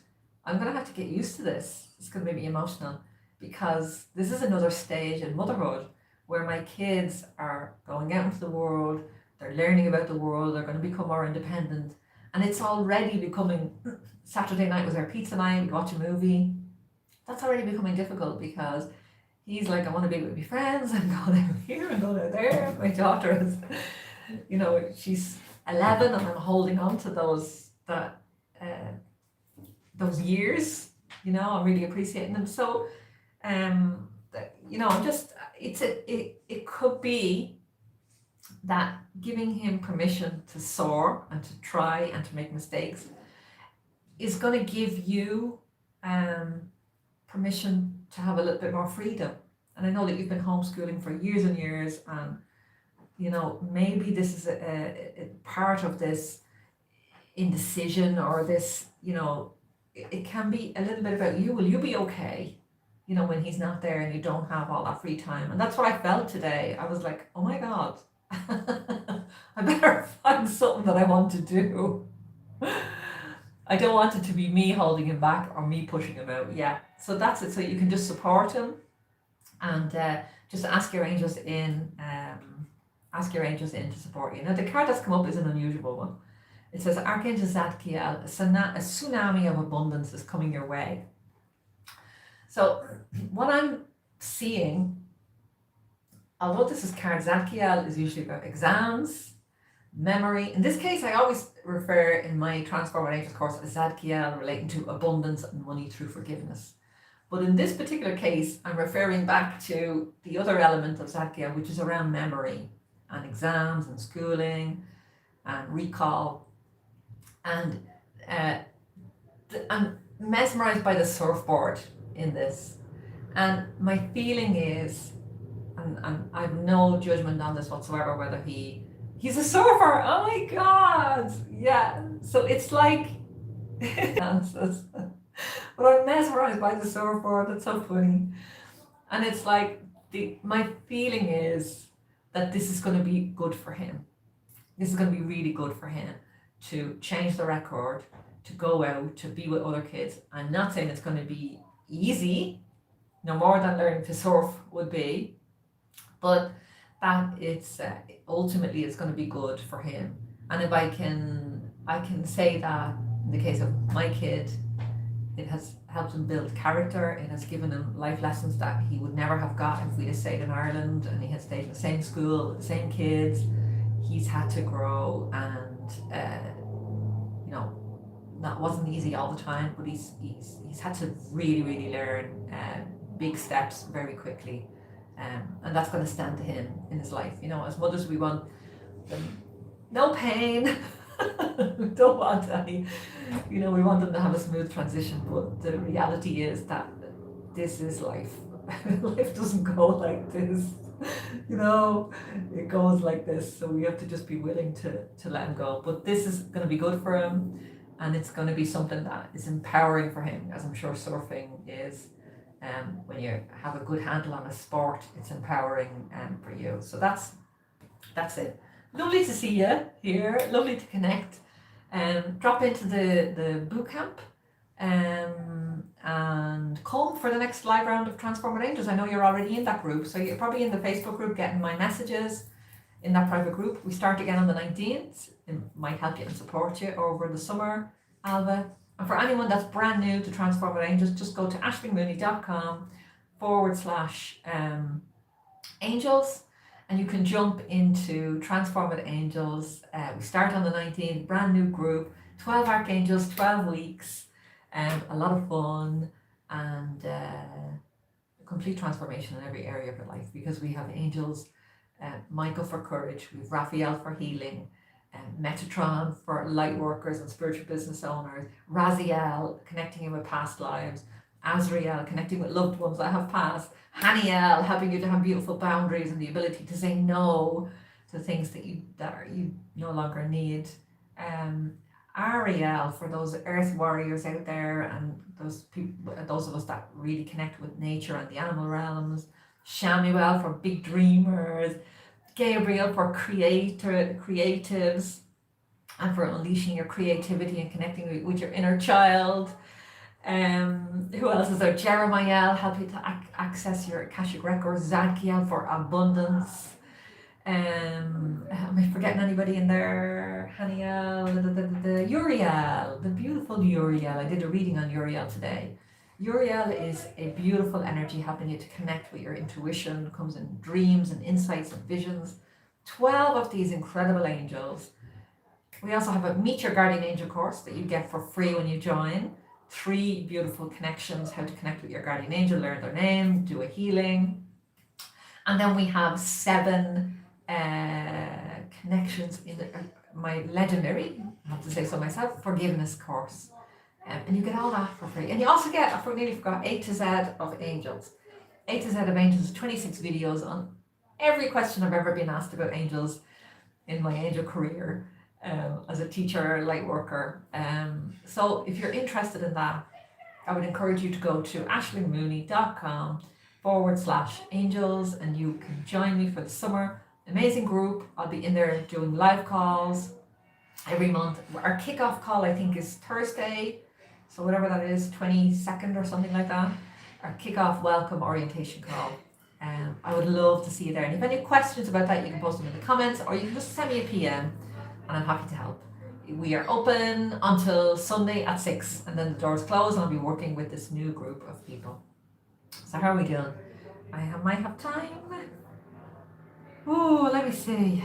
I'm going to have to get used to this. It's going to make me emotional, because this is another stage in motherhood where my kids are going out into the world. They're learning about the world. They're going to become more independent. And it's already becoming, Saturday night was our pizza night, we watch a movie. That's already becoming difficult, because he's like, I want to be with my friends, I'm going out here, I'm going out there. My daughter is, you know, she's 11, and I'm holding on to those years, you know, I'm really appreciating them. So, you know, it could be that giving him permission to soar and to try and to make mistakes is going to give you permission to have a little bit more freedom. And I know that you've been homeschooling for years and years, and you know, maybe this is a part of this indecision, or this, you know, it can be a little bit about you. Will you be okay, you know, when he's not there and you don't have all that free time? And that's what I felt today. I was like, oh my God, I better find something that I want to do. I don't want it to be me holding him back or me pushing him out. Yeah, so that's it. So you can just support him, and just ask your angels in to support you. Now the card that's come up is an unusual one. It says, Archangel Zadkiel, a tsunami of abundance is coming your way. So what I'm seeing, although this is card, Zadkiel is usually about exams, memory. In this case, I always refer in my Transform Angels course as Zadkiel relating to abundance and money through forgiveness. But in this particular case, I'm referring back to the other element of Zadkiel, which is around memory and exams and schooling and recall. And I'm mesmerized by the surfboard in this. And my feeling is, and I've no judgment on this whatsoever, whether he's a surfer. Oh my God. Yeah. So it's like, but I'm mesmerized by the surfboard. It's so funny. And it's like, my feeling is that this is going to be good for him. This is going to be really good for him to change the record, to go out, to be with other kids. I'm not saying it's going to be easy, no more than learning to surf would be, but that it's ultimately it's going to be good for him. And if I can say that in the case of my kid, it has helped him build character. It has given him life lessons that he would never have got if we'd have stayed in Ireland and he had stayed in the same school, the same kids. He's had to grow, and you know, that wasn't easy all the time, but he's had to really learn big steps very quickly, and that's going to stand to him in his life. You know, as mothers, we want them no pain. We don't want any, you know, we want them to have a smooth transition, but the reality is that this is life. Life doesn't go like this, you know, it goes like this. So we have to just be willing to let him go. But this is going to be good for him, and it's going to be something that is empowering for him, as I'm sure surfing is. When you have a good handle on a sport, it's empowering for you. So that's it. Lovely to see you here. Lovely to connect. Drop into the boot camp and come for the next live round of Transform with Angels. I know you're already in that group, so you're probably in the Facebook group getting my messages in that private group. We start again on the 19th. It might help you and support you over the summer, Alva. And for anyone that's brand new to Transform with Angels, just go to ashlingmooney.com/angels. And you can jump into Transform with Angels. We start on the 19th, brand new group, 12 Archangels, 12 weeks, a lot of fun, and complete transformation in every area of your life, because we have angels, Michael for courage, we have Raphael for healing, Metatron for light workers and spiritual business owners, Raziel connecting you with past lives, Azrael connecting with loved ones that have passed, Haniel helping you to have beautiful boundaries and the ability to say no to things that you no longer need, Ariel for those earth warriors out there and those people, those of us that really connect with nature and the animal realms, Shamuel for big dreamers, Gabriel for creatives and for unleashing your creativity and connecting with your inner child. Who else is there? Jeremiah, help you to access your Akashic records. Zadkiel for abundance. Am I forgetting anybody in there? Haniel, the Uriel, the beautiful Uriel. I did a reading on Uriel today. Uriel is a beautiful energy helping you to connect with your intuition. Comes in dreams and insights and visions. 12 of these incredible angels. We also have a Meet Your Guardian Angel course that you get for free when you join. 3 beautiful connections, how to connect with your guardian angel, learn their name, do a healing. And then we have 7 connections in my legendary, I have to say so myself, forgiveness course. And you get all that for free. And you also get, I nearly forgot, A to Z of Angels. A to Z of Angels, 26 videos on every question I've ever been asked about angels in my angel career. As a teacher, light worker. So if you're interested in that, I would encourage you to go to ashlingmooney.com/angels and you can join me for the summer. Amazing group. I'll be in there doing live calls every month. Our kickoff call, I think, is Thursday. So whatever that is, 22nd or something like that. Our kickoff welcome orientation call. I would love to see you there. And if you have any questions about that, you can post them in the comments or you can just send me a PM. And I'm happy to help. We are open until Sunday at 6 and then the doors close and I'll be working with this new group of people. So how are we doing? I might have time. Oh, let me see.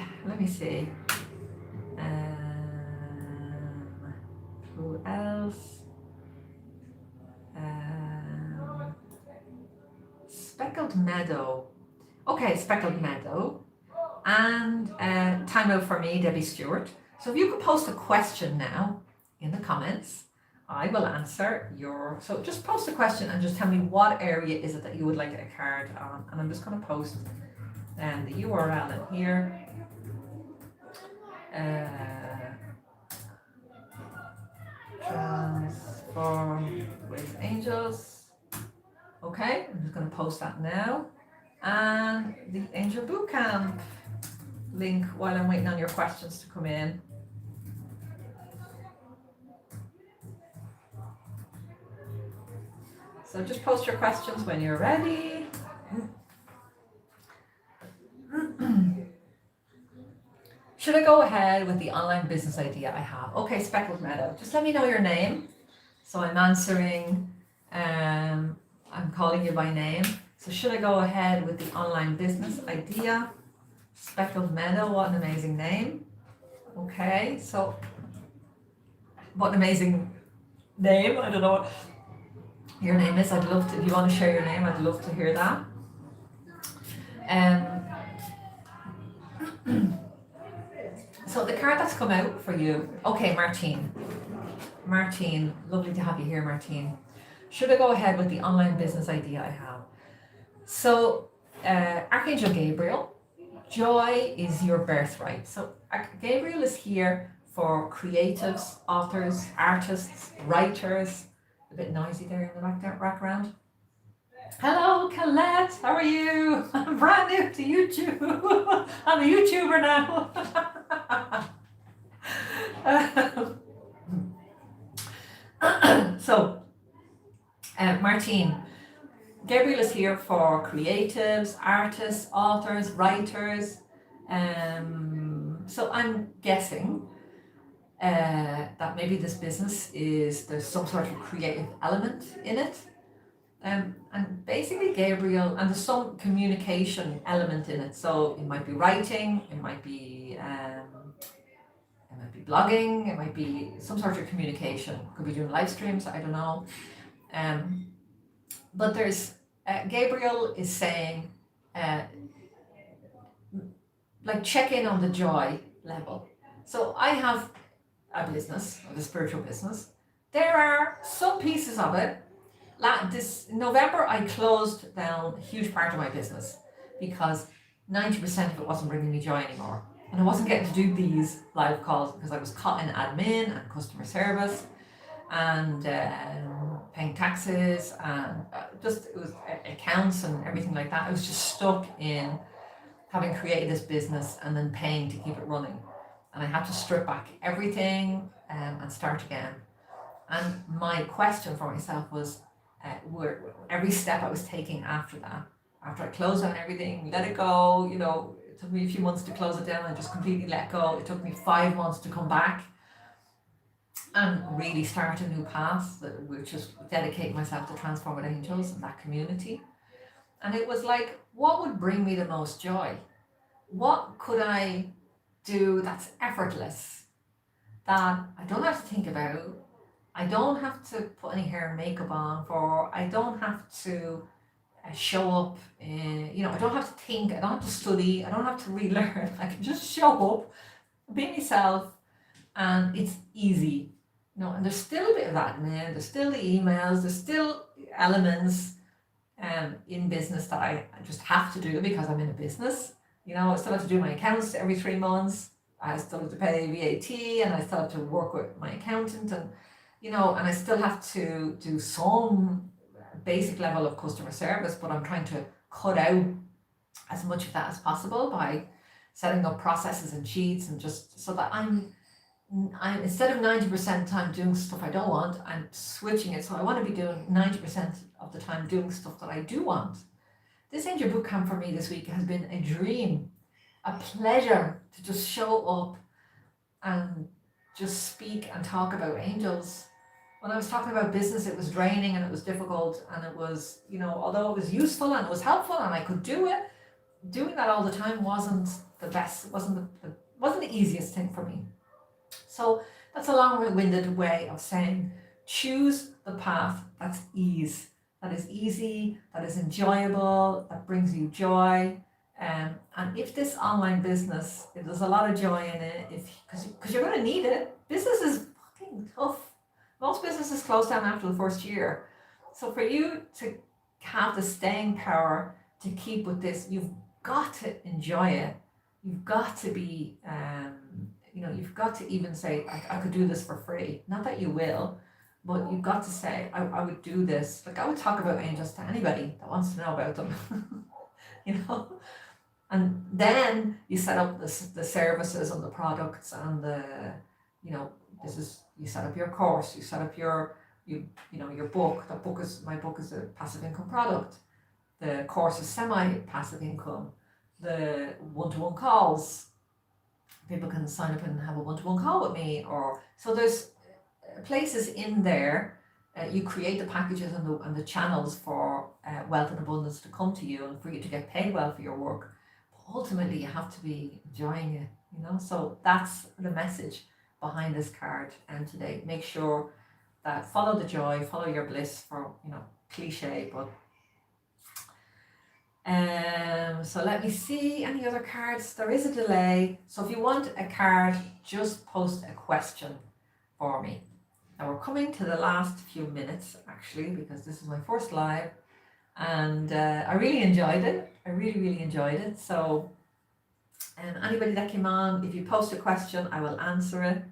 Who else? Speckled Meadow. Okay, Speckled Meadow. And time out for me, Debbie Stewart. So if you could post a question now in the comments, I will answer your. So just post a question and just tell me what area is it that you would like a card on. And I'm just going to post the URL in here. Transform with Angels. Okay, I'm just going to post that now. and the Angel Bootcamp link while I'm waiting on your questions to come in. So just post your questions when you're ready. Should I go ahead with the online business idea I have? Okay, Speckled Meadow, just let me know your name. So I'm answering, I'm calling you by name. So should I go ahead with the online business idea? Speckled Meadow, what an amazing name. Okay, so what an amazing name. I don't know what your name is. I'd love to, if you want to share your name, I'd love to hear that. So the card that's come out for you, okay, Martine, lovely to have you here, Martine. Should I go ahead with the online business idea I have? So, Archangel Gabriel, joy is your birthright. So, Gabriel is here for creatives, authors, artists, writers. A bit noisy there in the background. Hello, Colette. How are you? I'm brand new to YouTube. I'm a YouTuber now. So, Martine, Gabriel is here for creatives, artists, authors, writers. So I'm guessing that maybe this business there's some sort of creative element in it. And basically Gabriel, and there's some communication element in it. So it might be writing, it might be blogging, it might be some sort of communication. Could be doing live streams, I don't know. But there's Gabriel is saying, like, check in on the joy level. So I have a business, a spiritual business. There are some pieces of it. This November, I closed down a huge part of my business because 90% of it wasn't bringing me joy anymore. And I wasn't getting to do these live calls because I was caught in admin and customer service and paying taxes and it was accounts and everything like that. I was just stuck in having created this business and then paying to keep it running. And I had to strip back everything and start again. And my question for myself was, every step I was taking after that, after I closed down everything, let it go, it took me a few months to close it down and just completely let go. It took me 5 months to come back and really start a new path, which is dedicating myself to Transform with Angels and that community. And it was like, what would bring me the most joy? What could I do that's effortless, that I don't have to think about? I don't have to put any hair and makeup on I don't have to show up, I don't have to think, I don't have to study, I don't have to relearn. I can just show up, be myself, and it's easy. And there's still a bit of admin, there's still the emails, there's still elements in business that I just have to do because I'm in a business. I still have to do my accounts every 3 months. I still have to pay VAT, and I still have to work with my accountant, and and I still have to do some basic level of customer service, but I'm trying to cut out as much of that as possible by setting up processes and sheets, and just so that I'm instead of 90% time doing stuff I don't want, I'm switching it. So I want to be doing 90% of the time doing stuff that I do want. This Angel Bootcamp for me this week has been a dream, a pleasure to just show up and just speak and talk about angels. When I was talking about business, it was draining and it was difficult, and it was, although it was useful and it was helpful and I could do it, doing that all the time wasn't the best, wasn't the easiest thing for me. So that's a long-winded way of saying, choose the path that's ease, that is easy, that is enjoyable, that brings you joy. And if this online business, if there's a lot of joy in it, because you're going to need it. Business is fucking tough. Most businesses close down after the first year. So for you to have the staying power to keep with this, you've got to enjoy it. You've got to be, you've got to even say, I could do this for free. Not that you will, but you've got to say, I would do this. Like, I would talk about angels to anybody that wants to know about them. you know. And then you set up the services and the products and the, you know, you set up your course, you set up you know, your book. My book is a passive income product. The course is semi-passive income. The one-to-one calls, people can sign up and have a one-to-one call with me, or so there's places in there. You create the packages and the channels for wealth and abundance to come to you and for you to get paid well for your work. But ultimately, you have to be enjoying it, you know. So that's the message behind this card. And today, make sure that follow the joy, follow your bliss, for, you know, cliche, but so let me see any other cards. There is a delay, so if you want a card, just post a question for me. Now we're coming to the last few minutes, actually, because this is my first live, and I really enjoyed it. I really enjoyed it. So anybody that came on, if you post a question, I will answer it.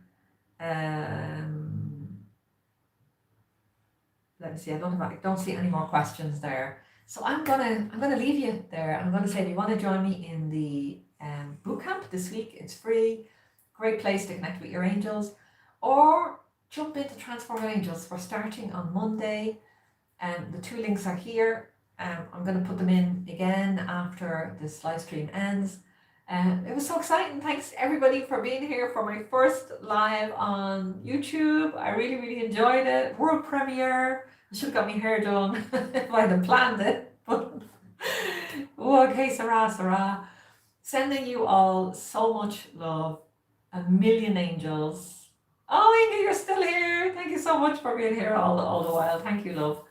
Let me see. I don't see any more questions there. So I'm gonna leave you there. I'm gonna say, if you want to join me in the bootcamp this week, it's free. Great place to connect with your angels, or jump into Transform Your Angels. We're starting on Monday, and the 2 links are here. I'm gonna put them in again after this live stream ends. It was so exciting. Thanks everybody for being here for my first live on YouTube. I really enjoyed it. World premiere. I should have got my hair done if I'd have planned it. But okay, Sarah. Sending you all so much love. A million angels. Oh, Inga, you're still here. Thank you so much for being here all the while. Thank you, love.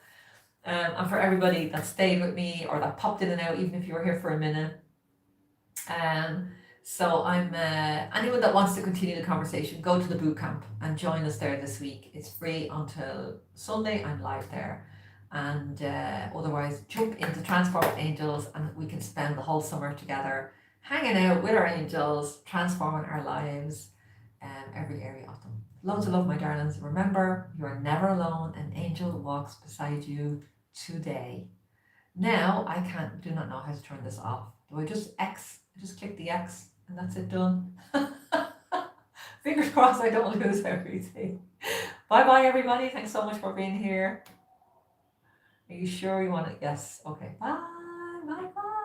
And for everybody that stayed with me or that popped in and out, even if you were here for a minute. So I'm anyone that wants to continue the conversation, go to the bootcamp and join us there this week. It's free until Sunday. I'm live there, and otherwise jump into Transform Angels, and we can spend the whole summer together, hanging out with our angels, transforming our lives, every area of them. Loads of love, my darlings. Remember, you are never alone. An angel walks beside you today. Now I do not know how to turn this off. Do I just click the X and that's it, done? Fingers crossed I don't lose everything. Bye everybody. Thanks so much for being here. Are you sure you want it? Yes. Okay. Bye.